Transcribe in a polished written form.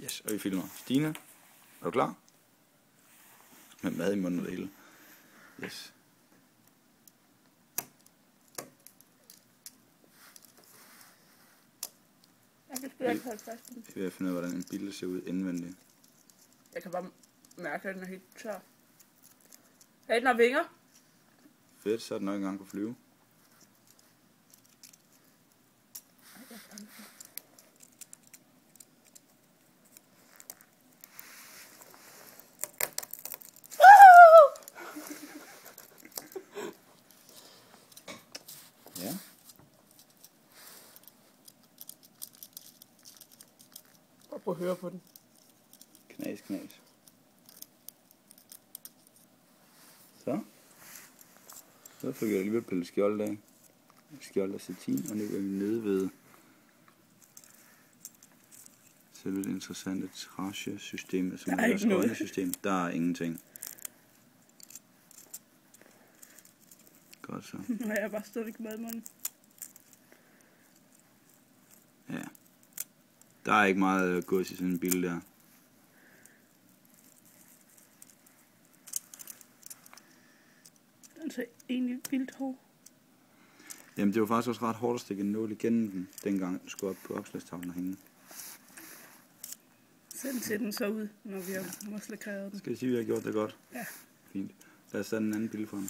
Yes, og vi filmer. Stine, er du klar? Med mad i munden og det hele. Yes. Jeg kan sgu ikke holde fast i den. Jeg vil finde ud af, hvordan en bille ser ud indvendigt. Jeg kan bare mærke, at den er helt tør. Hey, den har vinger. Fedt, så er den nok engang på flyve. Ja. Prøv at høre på den. Knas, knas. Så fik jeg alligevel pillet skjold af. Skjold af satin, og nu er vi nede ved selve det interessante trashe-systemet, som er ikke noget. System. Der er ingenting. Godt så. Nu har jeg bare stadigvæk mad i munden. Ja. Der er ikke meget gods i sådan en bil der. Den ser egentlig vildt hård. Jamen det var faktisk også ret hårdt at stikke en nål igennem den, dengang den skulle op på opslagstavlen og hænge. Sådan ser den så ud, når vi har massekreret den. Skal jeg sige, at vi har gjort det godt? Ja. Fint. Lad os tage en anden billede for den.